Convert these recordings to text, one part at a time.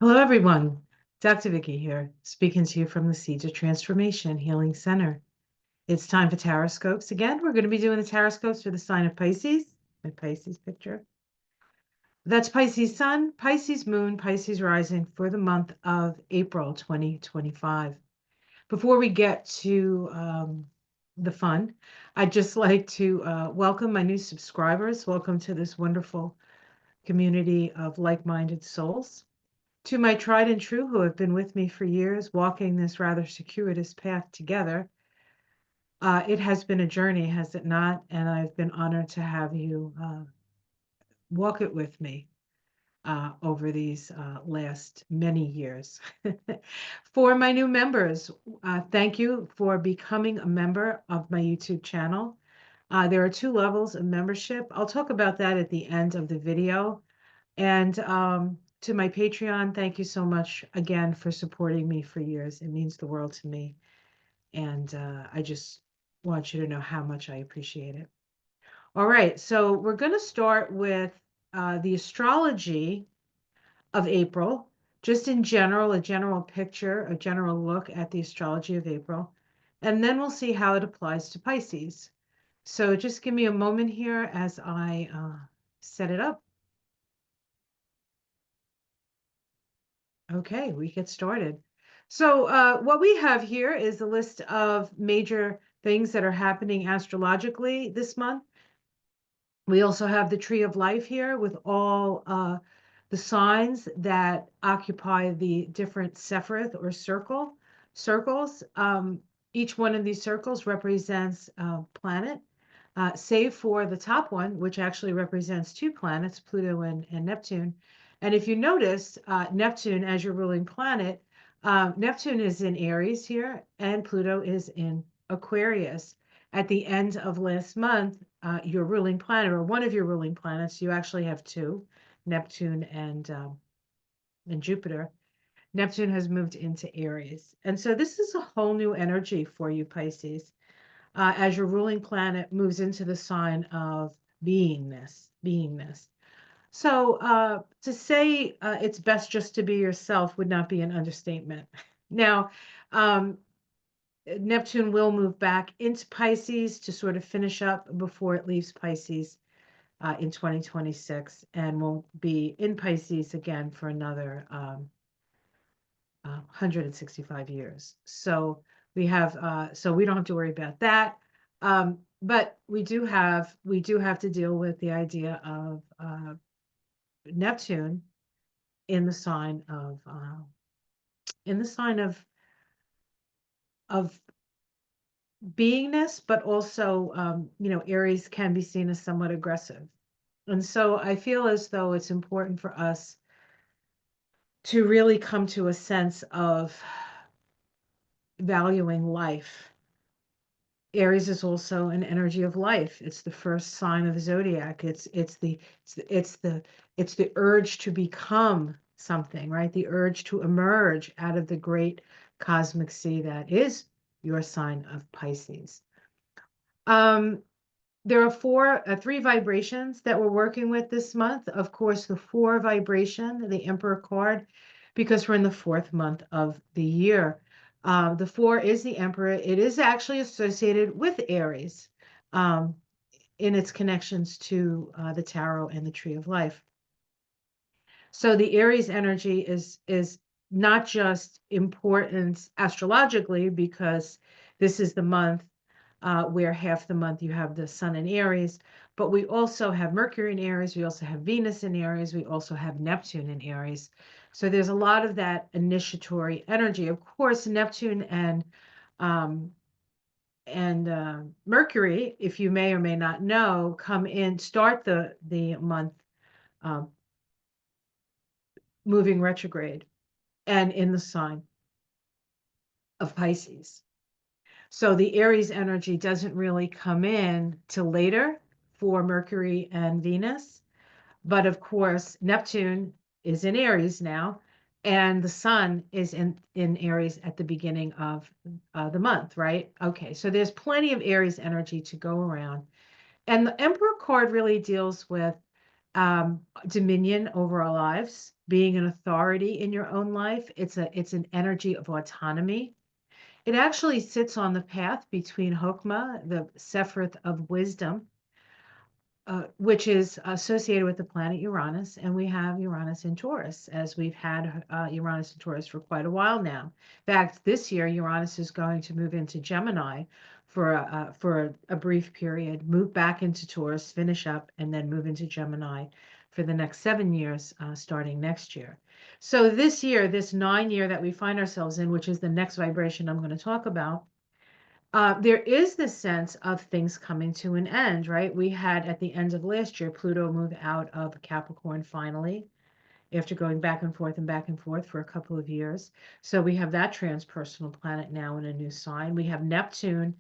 Hello, everyone. Dr. Vicky here, speaking to you from the Seeds of Transformation Healing Center. It's time for tarot scopes again. We're going to be doing the tarot scopes for the sign of Pisces, my Pisces picture. That's Pisces Sun, Pisces Moon, Pisces Rising for the month of April 2025. Before we get to the fun, I'd just like to welcome my new subscribers. Welcome to this wonderful community of like-minded souls. To my tried and true who have been with me for years, walking this rather circuitous path together, it has been a journey, has it not? And I've been honored to have you walk it with me over these last many years. For my new members, thank you for becoming a member of my YouTube channel. There are 2 levels of membership. I'll talk about that at the end of the video. And to my Patreon, thank you so much again for supporting me for years. It means the world to me. And I just want you to know how much I appreciate it. All right, so we're going to start with the astrology of April, just in general, a general picture, a general look at the astrology of April. And then we'll see how it applies to Pisces. So just give me a moment here as I set it up. Okay, we get started. So what we have here is a list of major things that are happening astrologically this month. We also have the Tree of Life here with all the signs that occupy the different Sephiroth or circles. Each one of these circles represents a planet, save for the top one, which actually represents 2 planets, Pluto and Neptune. And if you notice, Neptune as your ruling planet, Neptune is in Aries here, and Pluto is in Aquarius. At the end of last month, your ruling planet, or one of your ruling planets, you actually have 2, Neptune and Jupiter. Neptune has moved into Aries. And so this is a whole new energy for you, Pisces, as your ruling planet moves into the sign of beingness. So to say it's best just to be yourself would not be an understatement. Now, Neptune will move back into Pisces to sort of finish up before it leaves Pisces in 2026, and will be in Pisces again for another 165 years. So we have, so we don't have to worry about that. But we do have to deal with the idea of Neptune in the sign of of beingness, but also Aries can be seen as somewhat aggressive. And so I feel as though it's important for us to really come to a sense of valuing life. Aries is also an energy of life. It's the first sign of the zodiac. It's the urge to become something, right? The urge to emerge out of the great cosmic sea that is your sign of Pisces. There are 3 vibrations that we're working with this month. Of course, the 4 vibration, the Emperor card, because we're in the 4th month of the year. The 4 is the Emperor. It is actually associated with Aries in its connections to the Tarot and the Tree of Life. So the Aries energy is not just important astrologically, because this is the month where half the month you have the Sun in Aries, but we also have Mercury in Aries, we also have Venus in Aries, we also have Neptune in Aries. So there's a lot of that initiatory energy. Of course, Neptune and Mercury, if you may or may not know, start the month moving retrograde and in the sign of Pisces. So the Aries energy doesn't really come in till later for Mercury and Venus. But of course, Neptune is in Aries now, and the Sun is in Aries at the beginning of the month, right? Okay, so there's plenty of Aries energy to go around. And the Emperor card really deals with dominion over our lives, being an authority in your own life. It's an energy of autonomy. It actually sits on the path between Hokmah, the Sephiroth of wisdom, which is associated with the planet Uranus, and we have Uranus in Taurus, as we've had Uranus in Taurus for quite a while now. In fact, this year Uranus is going to move into Gemini for a brief period, move back into Taurus, finish up, and then move into Gemini for the next 7 years, starting next year. So this year, this 9 year that we find ourselves in, which is the next vibration I'm going to talk about, there is this sense of things coming to an end, right? We had at the end of last year, Pluto move out of Capricorn finally, after going back and forth for a couple of years. So we have that transpersonal planet now in a new sign. We have Neptune,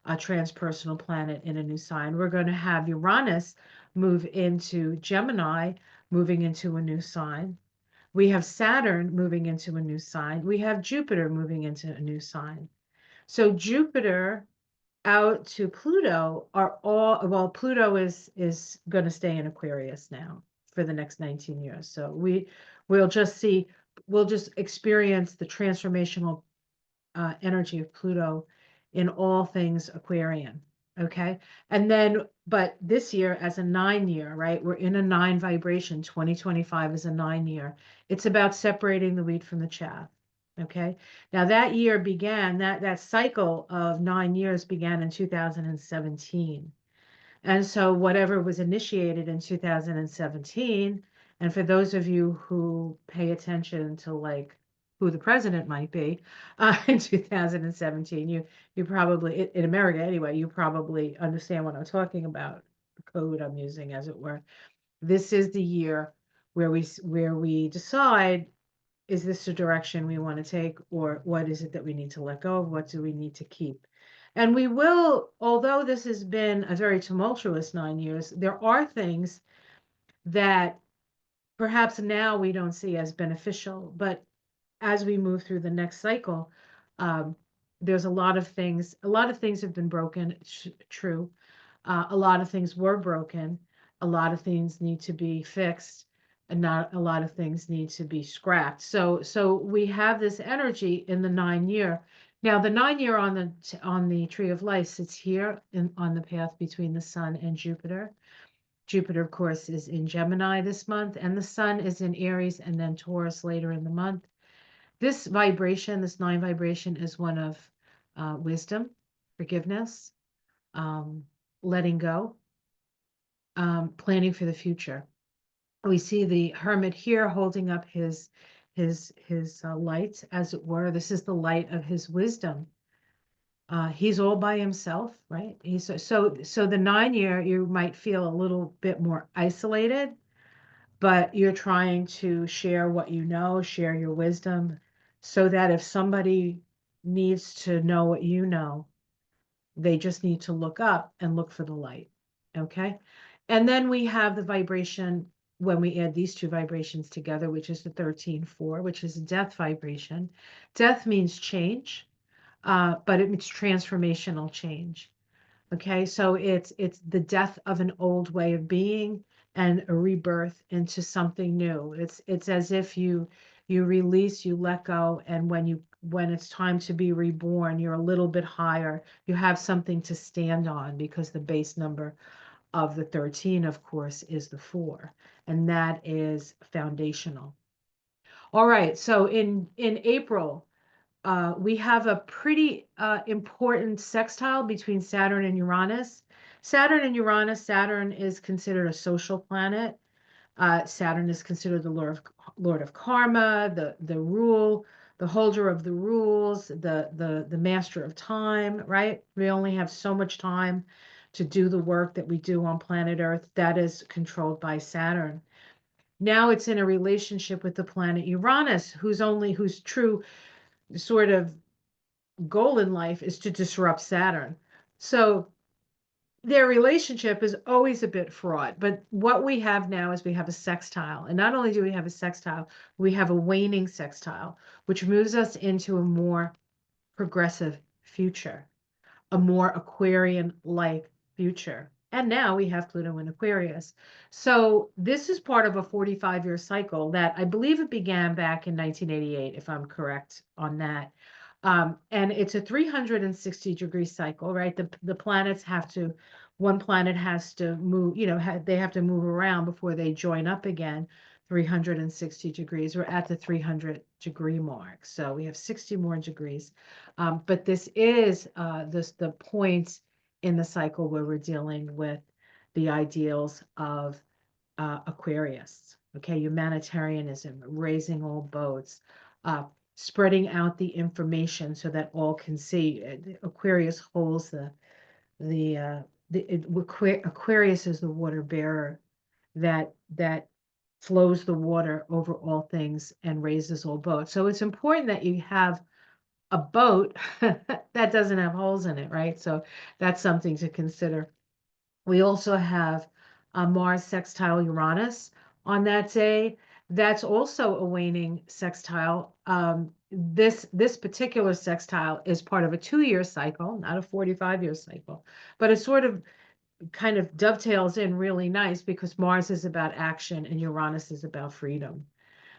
a transpersonal planet in a new sign. We're going to have Uranus move into Gemini, moving into a new sign. We have Saturn moving into a new sign. We have Jupiter moving into a new sign. So Jupiter out to Pluto are all, well, Pluto is going to stay in Aquarius now for the next 19 years. So we'll just experience the transformational energy of Pluto in all things Aquarian. Okay. And then, but this year as a 9 year, right? We're in a 9 vibration. 2025 is a 9 year. It's about separating the wheat from the chaff. Okay. Now that year began, that cycle of 9 years began in 2017. And so whatever was initiated in 2017, and for those of you who pay attention to like who the president might be in 2017, you probably, in America anyway, you probably understand what I'm talking about, the code I'm using, as it were. This is the year where we decide, is this the direction we want to take, or what is it that we need to let go of? What do we need to keep? And we will, although this has been a very tumultuous 9 years, there are things that perhaps now we don't see as beneficial, but as we move through the next cycle, um, there's a lot of things have been broken, true. A lot of things were broken. A lot of things need to be fixed, and not a lot of things need to be scrapped. So we have this energy in the 9 year. Now the 9 year on the tree of life sits here on the path between the Sun and Jupiter. Jupiter, of course, is in Gemini this month, and the Sun is in Aries and then Taurus later in the month. This vibration, this 9 vibration, is one of wisdom, forgiveness, letting go, planning for the future. We see the Hermit here holding up his light, as it were. This is the light of his wisdom. He's all by himself, right? So the 9 year, you might feel a little bit more isolated, but you're trying to share what you know, share your wisdom, so that if somebody needs to know what you know, they just need to look up and look for the light. Okay. And then we have the vibration when we add these two vibrations together, which is the 13-4, which is a death vibration. Death means change, but it means transformational change. Okay, so it's the death of an old way of being and a rebirth into something new. It's as if you release, you let go, and when it's time to be reborn, you're a little bit higher. You have something to stand on, because the base number of the 13, of course, is the 4, and that is foundational. All right, so in April, we have a pretty important sextile between Saturn and Uranus. Saturn and Uranus, Saturn is considered a social planet. Saturn is considered the Lord of karma, the rule, the holder of the rules, the master of time, right? We only have so much time to do the work that we do on planet Earth. That is controlled by Saturn. Now it's in a relationship with the planet Uranus, whose true sort of goal in life is to disrupt Saturn. So their relationship is always a bit fraught. But what we have now is we have a sextile. And not only do we have a sextile, we have a waning sextile, which moves us into a more progressive future, a more Aquarian-like future. And now we have Pluto in Aquarius. So this is part of a 45-year cycle that I believe it began back in 1988, if I'm correct on that. And it's a 360-degree cycle, right? The planets have to, one planet has to move, they have to move around before they join up again. 360 degrees. We're at the 300-degree mark. So we have 60 more degrees. But this is the point in the cycle where we're dealing with the ideals of Aquarius. Okay, humanitarianism, raising all boats, spreading out the information so that all can see. Aquarius holds Aquarius is the water bearer that flows the water over all things and raises all boats. So it's important that you have a boat that doesn't have holes in it, right? So that's something to consider. We also have Mars sextile Uranus on that day. That's also a waning sextile. This particular sextile is part of a 2-year cycle, not a 45-year cycle, but it sort of kind of dovetails in really nice because Mars is about action and Uranus is about freedom.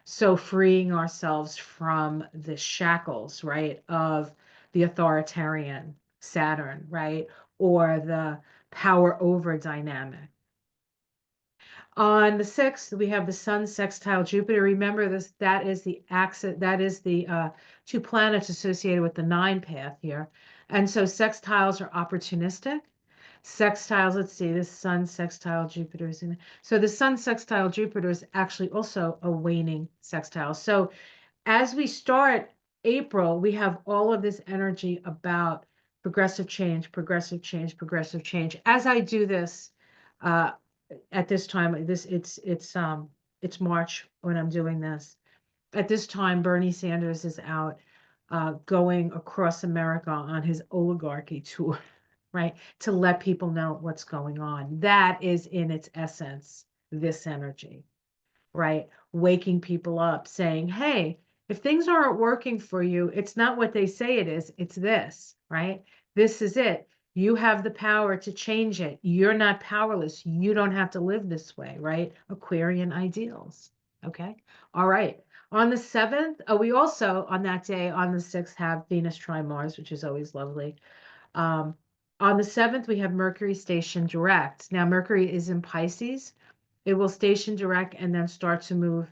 So freeing ourselves from the shackles, right, of the authoritarian Saturn, right, or the power over dynamic. On the 6th, we have the Sun sextile Jupiter. Remember this, that is the axis, that is the two planets associated with the 9 path here. And so sextiles are opportunistic. Sextiles, let's see, the Sun sextile Jupiter is in. So the Sun sextile Jupiter is actually also a waning sextile. So as we start April, we have all of this energy about progressive change, progressive change, progressive change. As I do this at this time, it's March when I'm doing this. At this time, Bernie Sanders is out going across America on his oligarchy tour, right? To let people know what's going on. That is in its essence, this energy, right? Waking people up, saying, hey, if things aren't working for you, it's not what they say it is, it's this, right? This is it. You have the power to change it. You're not powerless. You don't have to live this way, right? Aquarian ideals. Okay. All right. On the 7th, we also, on that day, on the 6th, have Venus trine Mars, which is always lovely. On the 7th, we have Mercury station direct. Now, Mercury is in Pisces. It will station direct and then start to move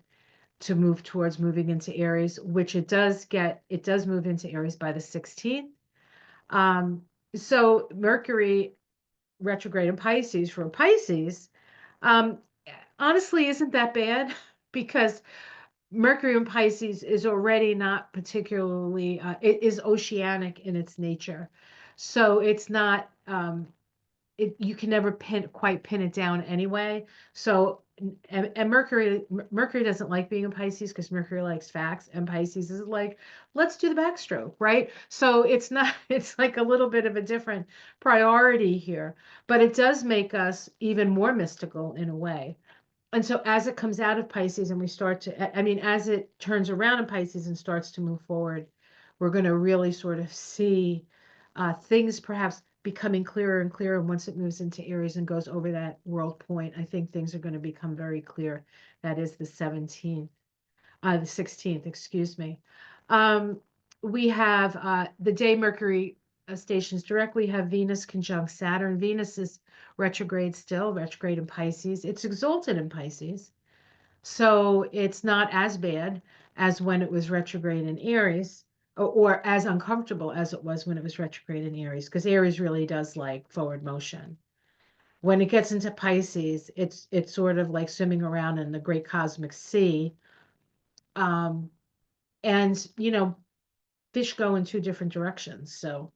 towards moving into Aries, which it does move into Aries by the 16th. So Mercury retrograde in Pisces for Pisces, honestly isn't that bad because Mercury in Pisces is already not particularly, it is oceanic in its nature. So it's not, you can never quite pin it down anyway. So, and Mercury doesn't like being in Pisces because Mercury likes facts, and Pisces is like, let's do the backstroke, right? So it's not, it's like a little bit of a different priority here, but it does make us even more mystical in a way. And so as it comes out of Pisces and we start to, I mean, as it turns around in Pisces and starts to move forward, we're going to really sort of see things perhaps becoming clearer and clearer. And once it moves into Aries and goes over that world point, I think things are going to become very clear. That is the 17th, the 16th, excuse me. We have the day Mercury stations directly have Venus conjunct Saturn. Venus is retrograde still, retrograde in Pisces. It's exalted in Pisces. So it's not as bad as when it was retrograde in Aries, or as uncomfortable as it was when it was retrograde in Aries, because Aries really does like forward motion. When it gets into Pisces, it's sort of like swimming around in the great cosmic sea. And fish go in 2 different directions. So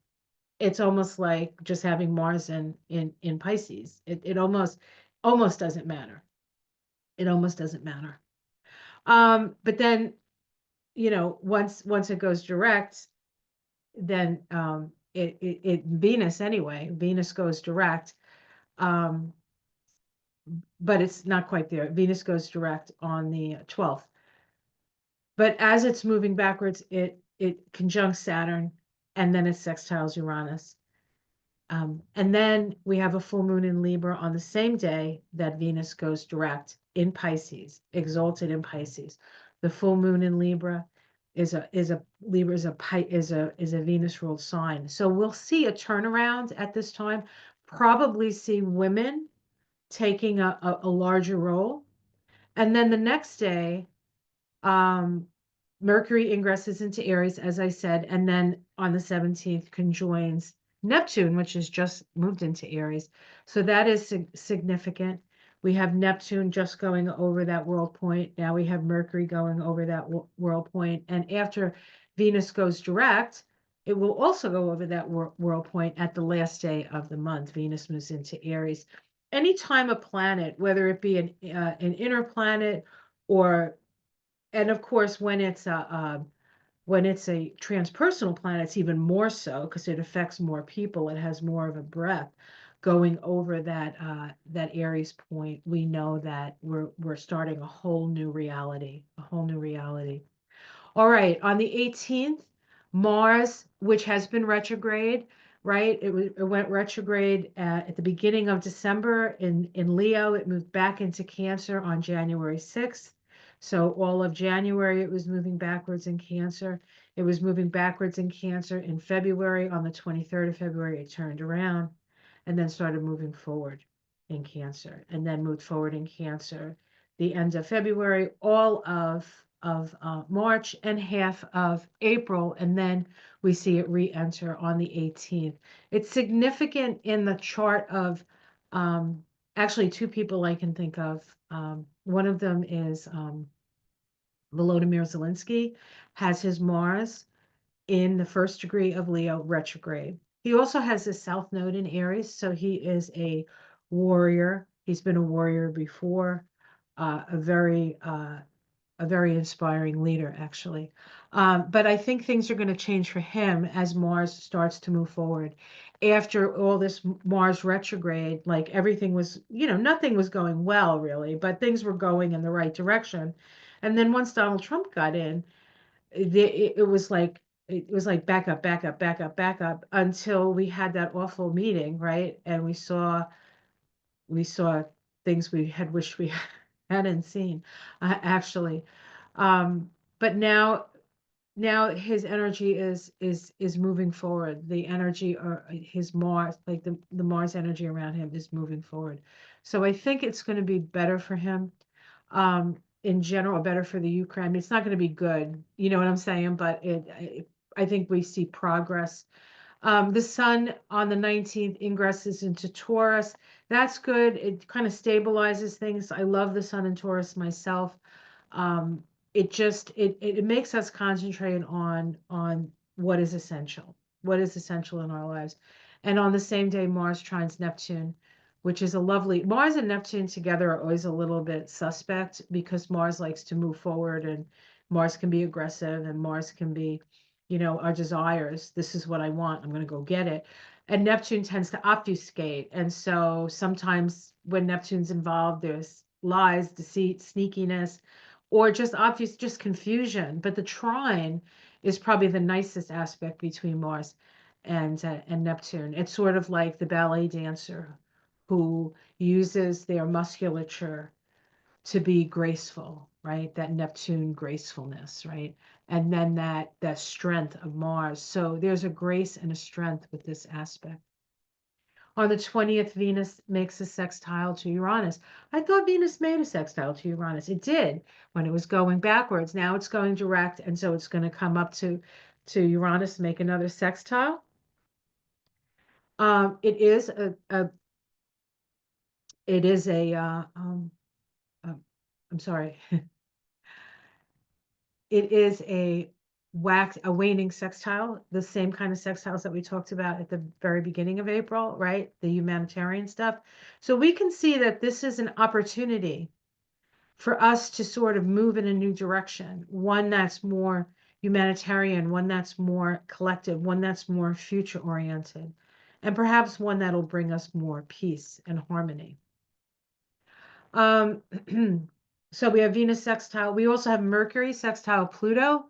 it's almost like just having Mars in Pisces. It almost doesn't matter. It almost doesn't matter. But then, once it goes direct, then Venus anyway, Venus goes direct. But it's not quite there. Venus goes direct on the 12th. But as it's moving backwards, it conjuncts Saturn and then it sextiles Uranus. And then we have a full moon in Libra on the same day that Venus goes direct in Pisces, exalted in Pisces. The full moon in Libra is a Libra is a Venus ruled sign. So we'll see a turnaround at this time. Probably see women taking a larger role. And then the next day, um, Mercury ingresses into Aries, as I said, and then on the 17th conjoins Neptune, which has just moved into Aries. So that is significant. We have Neptune just going over that world point. Now we have Mercury going over that world point. And after Venus goes direct, it will also go over that world point at the last day of the month. Venus moves into Aries. Anytime a planet, whether it be an inner planet or, and of course, when it's a transpersonal planet, it's even more so because it affects more people. It has more of a breadth going over that Aries point. We know that we're starting a whole new reality, a whole new reality. All right, on the 18th, Mars, which has been retrograde, right? It went retrograde at the beginning of December in Leo. It moved back into Cancer on January 6th. So all of January, it was moving backwards in Cancer. It was moving backwards in Cancer in February. On the 23rd of February, it turned around and then started moving forward in Cancer, and then moved forward in Cancer the end of February, all of March, and half of April, and then we see it re-enter on the 18th. It's significant in the chart of actually two people I can think of. One of them is Volodymyr Zelensky, has his Mars in the first degree of Leo retrograde. He also has his South Node in Aries, so he is a warrior. He's been a warrior before, a very inspiring leader, actually. But I think things are going to change for him as Mars starts to move forward. After all this Mars retrograde, like everything was, nothing was going well, really, but things were going in the right direction. And then once Donald Trump got in, it was like back up, back up, back up, back up until we had that awful meeting, right? And we saw things we had wished we hadn't seen, actually. But now his energy is moving forward. The energy, or his Mars, like the Mars energy around him, is moving forward. So I think it's going to be better for him, in general, better for the Ukraine. I mean, it's not going to be good, you know what I'm saying? But I think we see progress. The sun on the 19th ingresses into Taurus. That's good. It kind of stabilizes things. I love the sun in Taurus myself. It makes us concentrate on what is essential in our lives. And on the same day, Mars trines Neptune, which is a lovely, Mars and Neptune together are always a little bit suspect because Mars likes to move forward, and Mars can be aggressive, and Mars can be, our desires. This is what I want. I'm going to go get it. And Neptune tends to obfuscate. And so sometimes when Neptune's involved, there's lies, deceit, sneakiness, or just obvious, just confusion. But the trine is probably the nicest aspect between Mars and Neptune. It's sort of like the ballet dancer who uses their musculature to be graceful, right? That Neptune gracefulness, right? And then that strength of Mars. So there's a grace and a strength with this aspect. On the 20th, Venus makes a sextile to Uranus. I thought Venus made a sextile to Uranus. It did when it was going backwards. Now it's going direct, and so it's going to come up to Uranus, make another sextile. It is I'm sorry. It is a waning sextile, the same kind of sextiles that we talked about at the very beginning of April, right? The humanitarian stuff. So we can see that this is an opportunity for us to sort of move in a new direction, one that's more humanitarian, one that's more collective, one that's more future oriented, and perhaps one that'll bring us more peace and harmony. So we have Venus sextile. We also have Mercury sextile Pluto.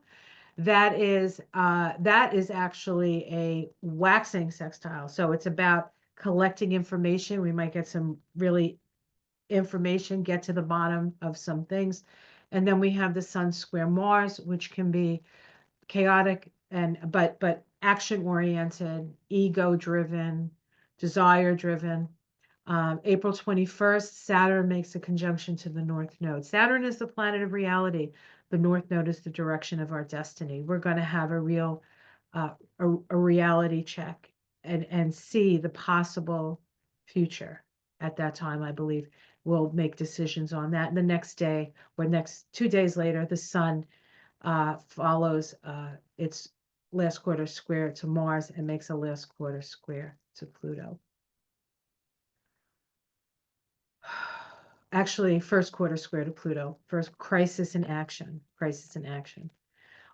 That is actually a waxing sextile. So it's about collecting information. We might get some really information, get to the bottom of some things. And then we have the Sun square Mars, which can be chaotic and but action oriented, ego driven, desire driven. April 21st, Saturn makes a conjunction to the North Node. Saturn is the planet of reality. The North Node is the direction of our destiny. We're going to have a real, a reality check and see the possible future at that time, I believe. We'll make decisions on that. And the next day, or next 2 days later, the Sun follows its last quarter square to Mars and makes a last quarter square to Pluto. Actually, first quarter square to Pluto. First crisis in action. Crisis in action.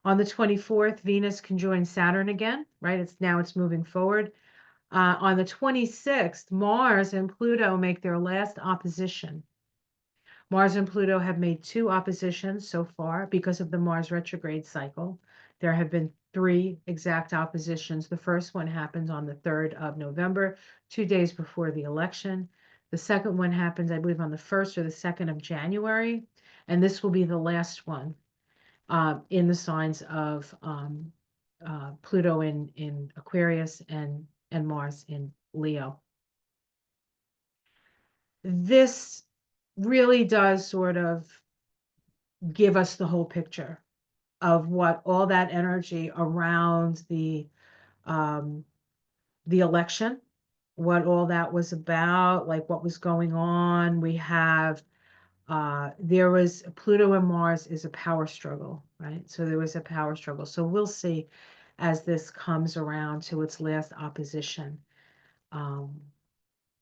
On the 24th, Venus conjoins Saturn again, right? It's moving forward. On the 26th, Mars and Pluto make their last opposition. Mars and Pluto have made 2 oppositions so far because of the Mars retrograde cycle. There have been 3 exact oppositions. The first one happens on the 3rd of November, 2 days before the election. The second one happens, I believe, on the 1st or the 2nd of January. And this will be the last one in the signs of Pluto in Aquarius and Mars in Leo. This really does sort of give us the whole picture of what all that energy around the election, what all that was about, like what was going on. We have there was Pluto and Mars is a power struggle, right? So there was a power struggle. So we'll see as this comes around to its last opposition.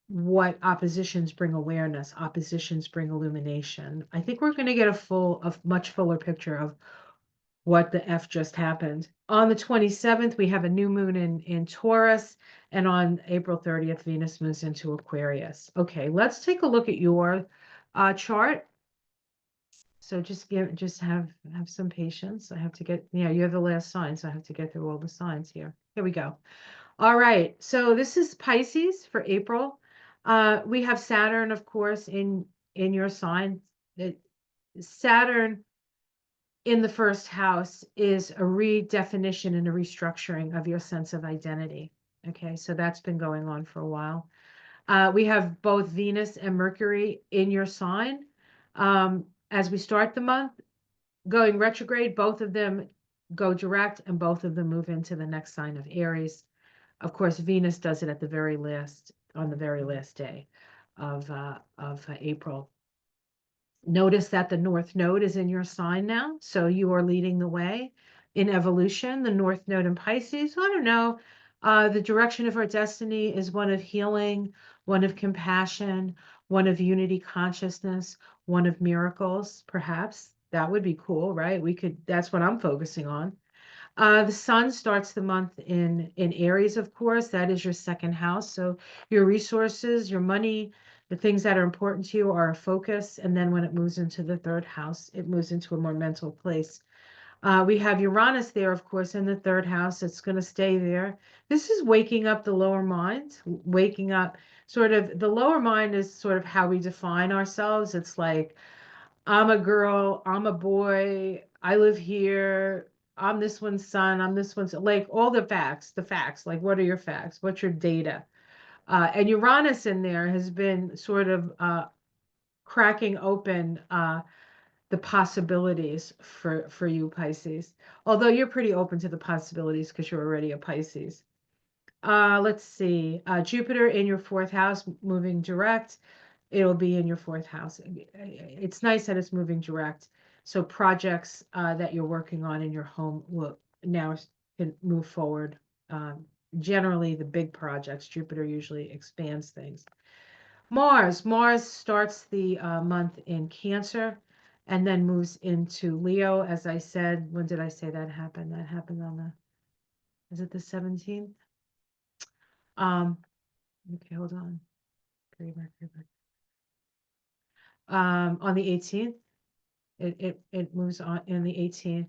What oppositions bring awareness, oppositions bring illumination. I think we're going to get a much fuller picture of what the F just happened. On the 27th, we have a new moon in Taurus, and on April 30th, Venus moves into Aquarius. Okay, let's take a look at your chart. So just have some patience. I have to get, you're the last sign, so I have to get through all the signs here. Here we go. All right, so this is Pisces for April. We have Saturn, of course, in your sign. Saturn in the first house is a redefinition and a restructuring of your sense of identity. Okay, so that's been going on for a while. We have both Venus and Mercury in your sign. As we start the month, going retrograde, both of them go direct and both of them move into the next sign of Aries. Of course, Venus does it at the very last, on the very last day of April. Notice that the North Node is in your sign now, so you are leading the way in evolution. The North Node in Pisces, I don't know, the direction of our destiny is one of healing, one of compassion, one of unity consciousness, one of miracles, perhaps. That would be cool, right? That's what I'm focusing on. The Sun starts the month in Aries, of course. That is your second house. So your resources, your money, the things that are important to you are a focus. And then when it moves into the third house, it moves into a more mental place. We have Uranus there, of course, in the third house. It's going to stay there. This is waking up the lower mind, waking up sort of the lower mind is sort of how we define ourselves. It's like, I'm a girl, I'm a boy, I live here, I'm this one's son, I'm this one's, like all the facts, like what are your facts? What's your data? And Uranus in there has been sort of cracking open the possibilities for you, Pisces. Although you're pretty open to the possibilities because you're already a Pisces. Let's see, Jupiter in your fourth house, moving direct. It'll be in your fourth house. It's nice that it's moving direct. So projects that you're working on in your home will now can move forward. Generally, the big projects, Jupiter usually expands things. Mars starts the month in Cancer and then moves into Leo. As I said, when did I say that happened? That happened on is it the 17th? Okay, hold on. On the 18th, it moves on in the 18th.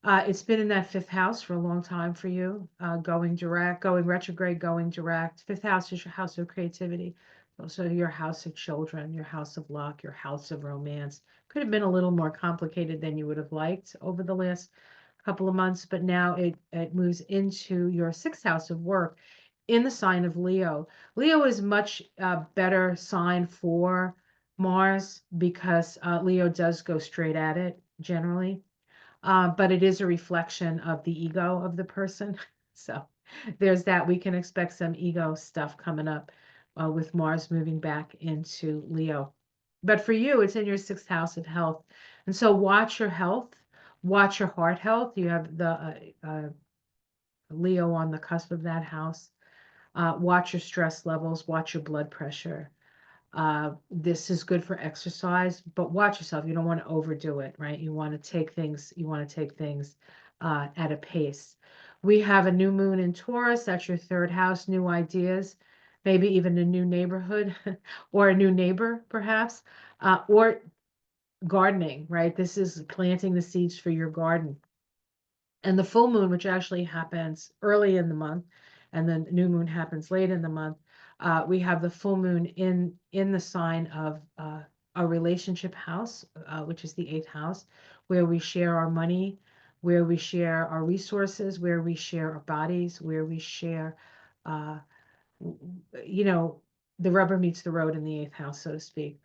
It's been in that fifth house for a long time for you, going direct, going retrograde, going direct. Fifth house is your house of creativity. Also your house of children, your house of luck, your house of romance. Could have been a little more complicated than you would have liked over the last couple of months, but now it moves into your sixth house of work in the sign of Leo. Leo is much better sign for Mars because Leo does go straight at it generally. But it is a reflection of the ego of the person. So there's that. We can expect some ego stuff coming up with Mars moving back into Leo. But for you, it's in your sixth house of health. And so watch your health, watch your heart health. You have the Leo on the cusp of that house. Watch your stress levels, watch your blood pressure. This is good for exercise, but watch yourself. You don't want to overdo it, right? You want to take things at a pace. We have a new moon in Taurus. That's your third house, new ideas, maybe even a new neighborhood or a new neighbor, perhaps, or gardening, right? This is planting the seeds for your garden. And the full moon, which actually happens early in the month, and then new moon happens late in the month, we have the full moon in the sign of a relationship house, which is the eighth house, where we share our money, where we share our resources, where we share our bodies, where we share, uh, you know, the rubber meets the road in the eighth house, so to speak.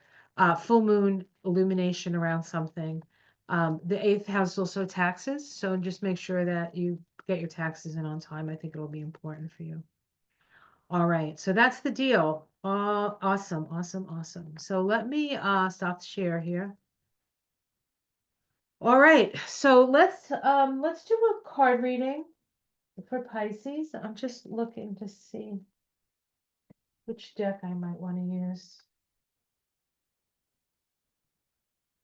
Full moon illumination around something. The eighth house is also taxes, so just make sure that you get your taxes in on time. I think it'll be important for you. All right, so that's the deal. Awesome, awesome, awesome. So let me stop the share here. All right, so let's do a card reading for Pisces. I'm just looking to see which deck I might want to use.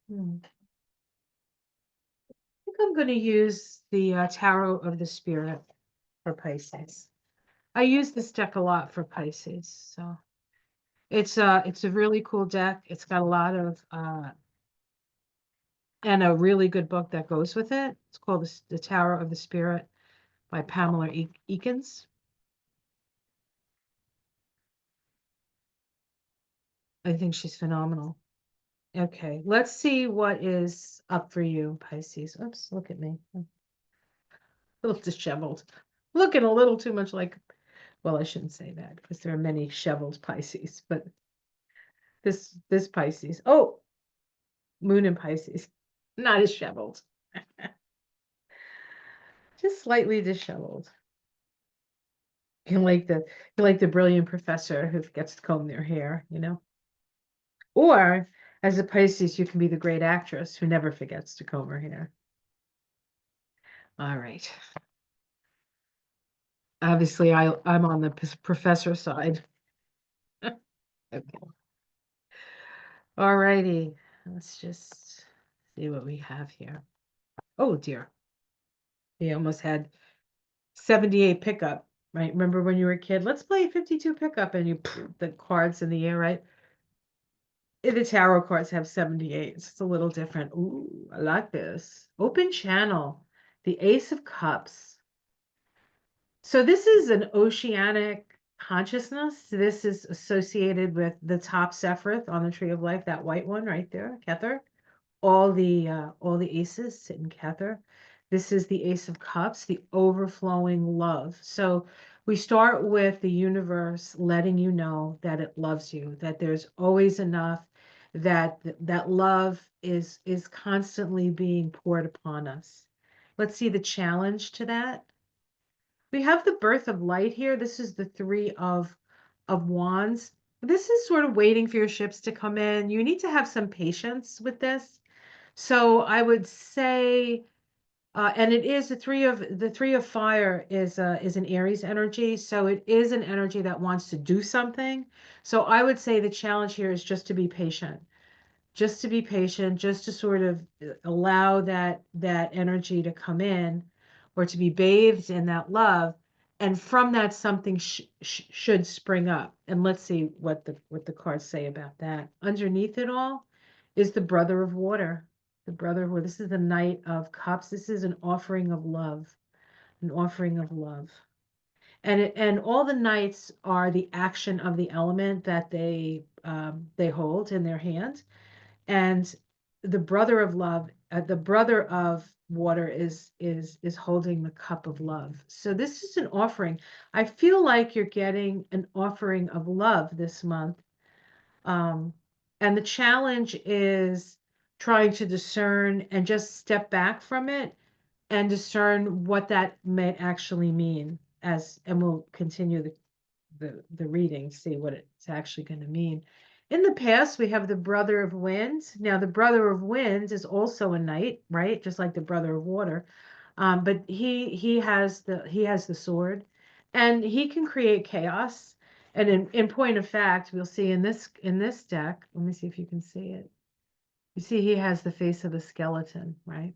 I think I'm going to use the Tarot of the Spirit for Pisces. I use this deck a lot for Pisces, so it's a really cool deck. It's got a lot of and a really good book that goes with it. It's called the Tarot of the Spirit by Pamela Eakins. I think she's phenomenal. Okay, let's see what is up for you, Pisces. Oops, look at me. I'm a little disheveled. Looking a little too much like, well, I shouldn't say that because there are many shoveled Pisces, but this Pisces. Oh, moon in Pisces. Not as shoveled. Just slightly disheveled. You like the brilliant professor who gets to comb their hair, you know? Or as a Pisces, you can be the great actress who never forgets to comb her hair. All right. Obviously, I'm on the professor side. Okay. All righty. Let's just see what we have here. Oh dear. We almost had 78 pickup, right? Remember when you were a kid? Let's play 52 pickup and you the cards in the air, right? The tarot cards have 78. So it's a little different. Ooh, I like this. Open channel. The Ace of Cups. So this is an oceanic consciousness. This is associated with the top Sephiroth on the Tree of Life, that white one right there, Kether. All the aces sit in Kether. This is the Ace of Cups, the overflowing love. So we start with the universe letting you know that it loves you, that there's always enough, that love is constantly being poured upon us. Let's see the challenge to that. We have the birth of light here. This is the three of wands. This is sort of waiting for your ships to come in. You need to have some patience with this. So I would say, and it is the three of fire is an Aries energy. So it is an energy that wants to do something. So I would say the challenge here is just to be patient, just to sort of allow that energy to come in, or to be bathed in that love, and from that something should spring up. And let's see what the cards say about that. Underneath it all is the brother of water. The brother, well, this is the Knight of Cups. This is an offering of love, an offering of love. And all the knights are the action of the element that they hold in their hand. And the brother of love, the brother of water is holding the cup of love. So this is an offering. I feel like you're getting an offering of love this month. And the challenge is trying to discern and just step back from it and discern what that may actually mean, and we'll continue the reading, see what it's actually going to mean. In the past, we have the brother of winds. Now, the brother of winds is also a knight, right? Just like the brother of water. But he has the sword, and he can create chaos. And in point of fact, we'll see in this deck. Let me see if you can see it. You see, he has the face of the skeleton, right?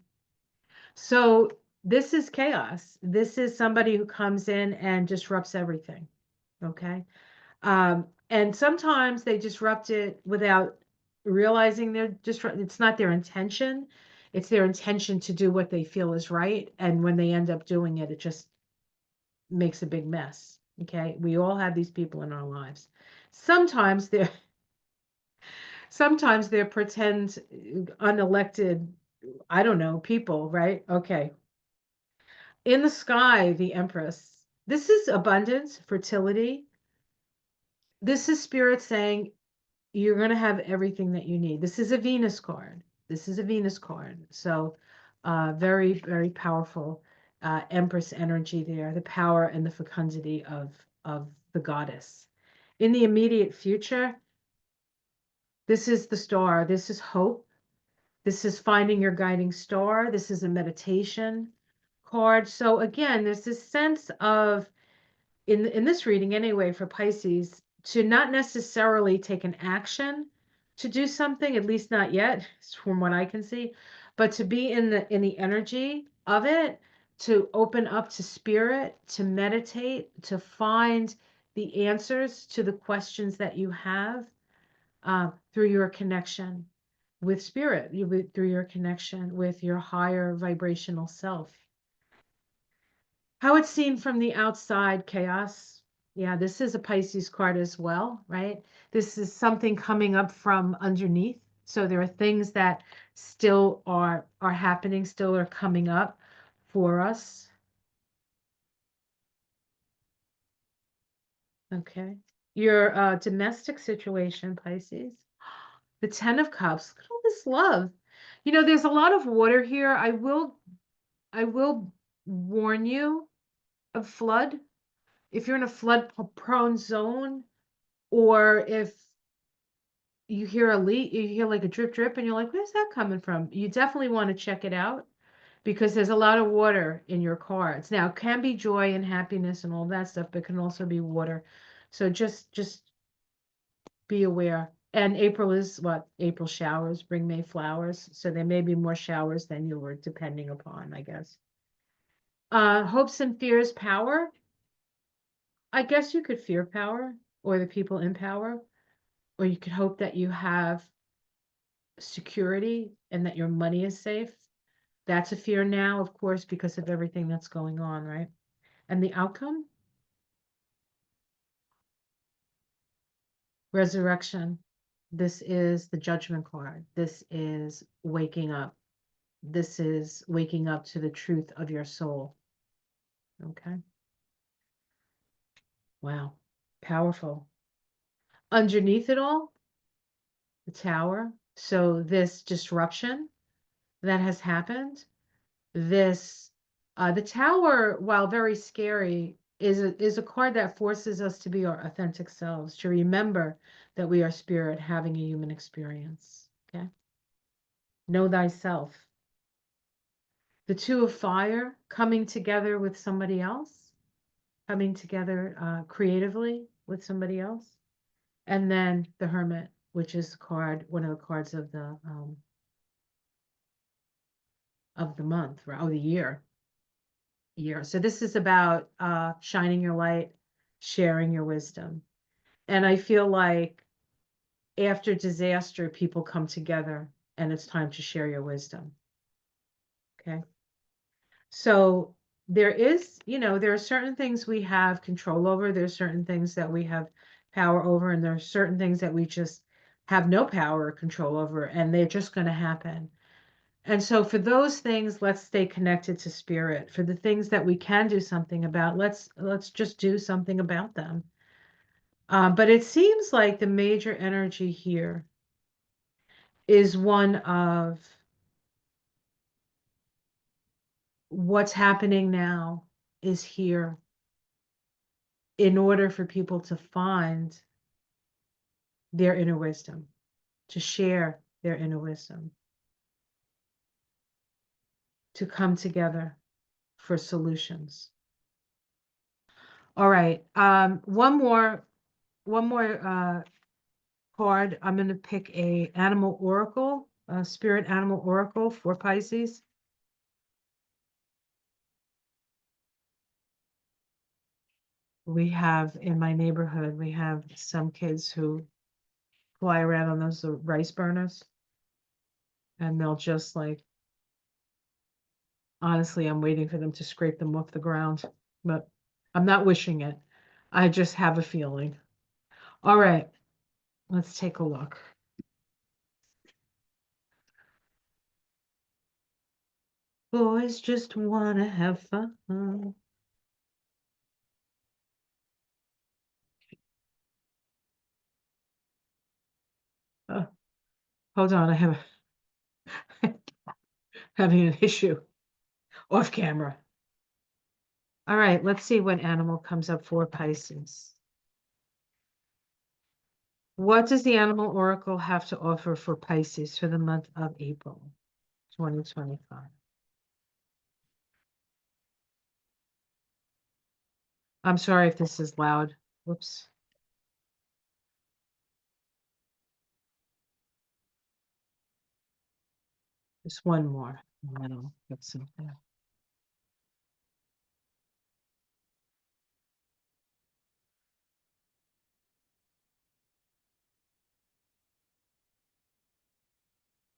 So this is chaos. This is somebody who comes in and disrupts everything. Okay. And sometimes they disrupt it without realizing it's not their intention. It's their intention to do what they feel is right. And when they end up doing it, it just makes a big mess. Okay. We all have these people in our lives. Sometimes they're pretend unelected, I don't know, people, right? Okay. In the sky, the Empress. This is abundance, fertility. This is spirit saying you're going to have everything that you need. This is a Venus card. This is a Venus card. So very, very powerful Empress energy there, the power and the fecundity of the goddess. In the immediate future, this is the star. This is hope. This is finding your guiding star. This is a meditation card. So again, there's this sense of, in this reading anyway, for Pisces, to not necessarily take an action to do something, at least not yet, from what I can see, but to be in the energy of it, to open up to spirit, to meditate, to find the answers to the questions that you have through your connection with spirit, through your connection with your higher vibrational self. How it's seen from the outside, chaos. Yeah, this is a Pisces card as well, right? This is something coming up from underneath. So there are things that still are happening, still are coming up for us. Okay. Your domestic situation, Pisces. The Ten of Cups. Look at all this love. You know, there's a lot of water here. I will warn you of flood. If you're in a flood prone zone, or if you hear a leak, you hear like a drip drip and you're like, where's that coming from? You definitely want to check it out because there's a lot of water in your cards. Now, it can be joy and happiness and all that stuff, but it can also be water. So just be aware. And April is what? April showers bring May flowers. So there may be more showers than you were depending upon, I guess. Hopes and fears, power. I guess you could fear power or the people in power, or you could hope that you have security and that your money is safe. That's a fear now, of course, because of everything that's going on, right? And the outcome? Resurrection. This is the judgment card. This is waking up. This is waking up to the truth of your soul. Okay. Wow. Powerful. Underneath it all, the tower. So this disruption that has happened, the tower, while very scary, is a card that forces us to be our authentic selves, to remember that we are spirit having a human experience. Okay. Know thyself. The Two of Fire, coming together with somebody else, coming together creatively with somebody else. And then the Hermit, which is one of the cards of the month, or the year. So this is about shining your light, sharing your wisdom. And I feel like after disaster, people come together and it's time to share your wisdom. Okay. So there is, there are certain things we have control over. There's certain things that we have power over, and there are certain things that we just have no power or control over, and they're just going to happen. And so for those things, let's stay connected to spirit. For the things that we can do something about, let's just do something about them. But it seems like the major energy here is one of what's happening now is here in order for people to find their inner wisdom, to share their inner wisdom, to come together for solutions. All right. One more card. I'm going to pick a animal oracle, a spirit animal oracle for Pisces. We have in my neighborhood, we have some kids who fly around on those rice burners, and they'll just like, honestly, I'm waiting for them to scrape them off the ground, but I'm not wishing it. I just have a feeling. All right, let's take a look. Boys just want to have fun. Oh, hold on, I have having an issue off camera. All right, let's see what animal comes up for Pisces. What does the animal oracle have to offer for Pisces for the month of April 2025? I'm sorry if this is loud. Whoops. Just one more, and then I'll get something.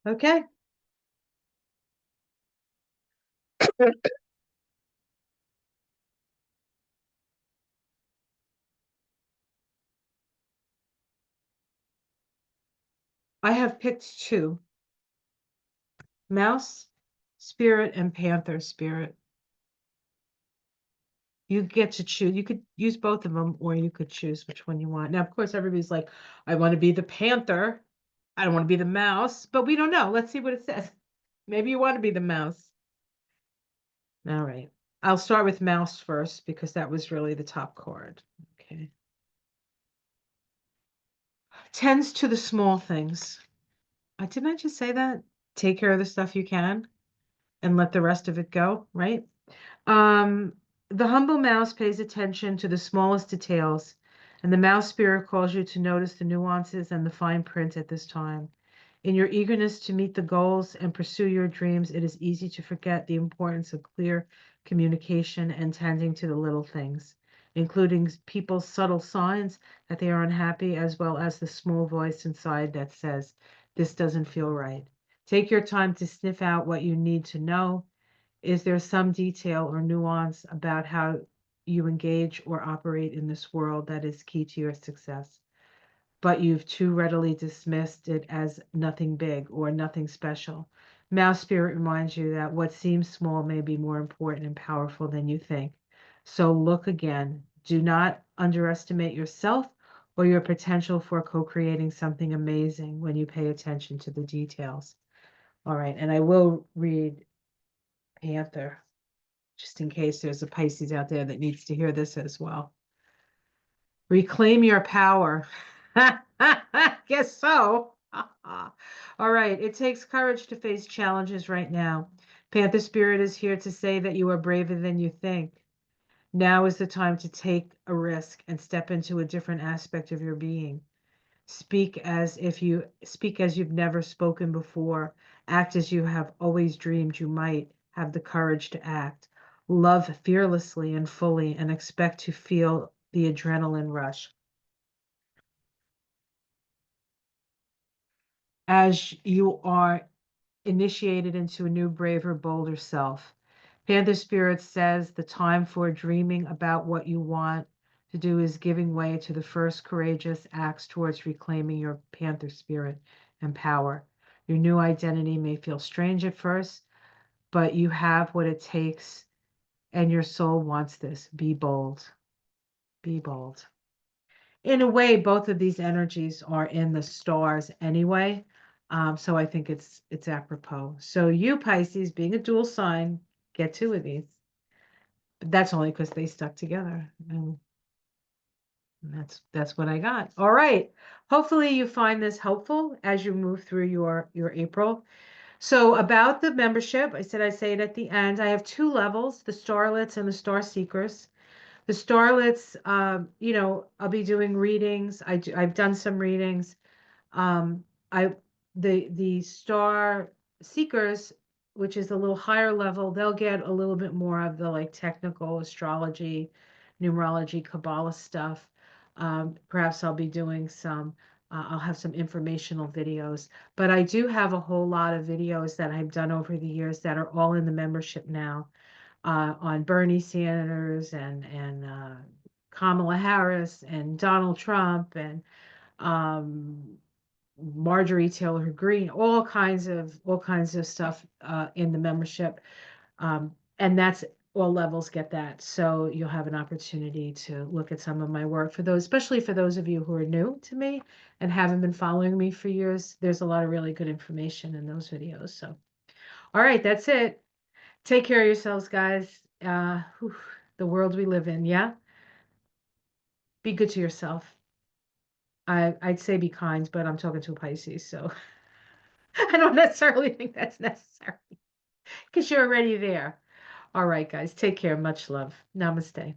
Okay. I have picked two, mouse spirit and panther spirit. You get to choose. You could use both of them, or you could choose which one you want. Now, of course, everybody's like, I want to be the panther. I don't want to be the mouse, but we don't know. Let's see what it says. Maybe you want to be the mouse. All right. I'll start with mouse first because that was really the top card. Okay. Tends to the small things. Didn't I just say that? Take care of the stuff you can and let the rest of it go, right? Um, the humble mouse pays attention to the smallest details, and the mouse spirit calls you to notice the nuances and the fine print at this time. In your eagerness to meet the goals and pursue your dreams, it is easy to forget the importance of clear communication and tending to the little things, including people's subtle signs that they are unhappy, as well as the small voice inside that says, this doesn't feel right. Take your time to sniff out what you need to know. Is there some detail or nuance about how you engage or operate in this world that is key to your success, but you've too readily dismissed it as nothing big or nothing special? Mouse Spirit reminds you that what seems small may be more important and powerful than you think. So look again. Do not underestimate yourself or your potential for co-creating something amazing when you pay attention to the details. All right, and I will read Panther, just in case there's a Pisces out there that needs to hear this as well. Reclaim your power. Guess so. All right. It takes courage to face challenges right now. Panther Spirit is here to say that you are braver than you think. Now is the time to take a risk and step into a different aspect of your being. Speak as you've never spoken before. Act as you have always dreamed you might have the courage to act. Love fearlessly and fully and expect to feel the adrenaline rush. as you are initiated into a new, braver, bolder self. Panther Spirit says the time for dreaming about what you want to do is giving way to the first courageous acts towards reclaiming your Panther Spirit and power. Your new identity may feel strange at first, but you have what it takes, and your soul wants this. Be bold. Be bold. In a way, both of these energies are in the stars anyway. So I think it's apropos. So you, Pisces, being a dual sign, get two of these. But that's only because they stuck together. And that's what I got. All right. Hopefully you find this helpful as you move through your April. So about the membership, I said I say it at the end. I have two levels, the Starlets and the Star Seekers. The Starlets, I'll be doing readings. I've done some readings. Um, I the Star Seekers, which is a little higher level, they'll get a little bit more of the like technical astrology, numerology, Kabbalah stuff. Perhaps I'll be doing some. I'll have some informational videos, but I do have a whole lot of videos that I've done over the years that are all in the membership now, on Bernie Sanders and Kamala Harris and Donald Trump and um, Marjorie Taylor Greene, all kinds of stuff in the membership, and that's all levels get that. So you'll have an opportunity to look at some of my work for those, especially for those of you who are new to me and haven't been following me for years. There's a lot of really good information in those videos. So, all right, that's it. Take care of yourselves, guys. The world we live in, yeah? Be good to yourself. I'd say be kind, but I'm talking to a Pisces, so I don't necessarily think that's necessary because you're already there. All right, guys, take care. Much love. Namaste.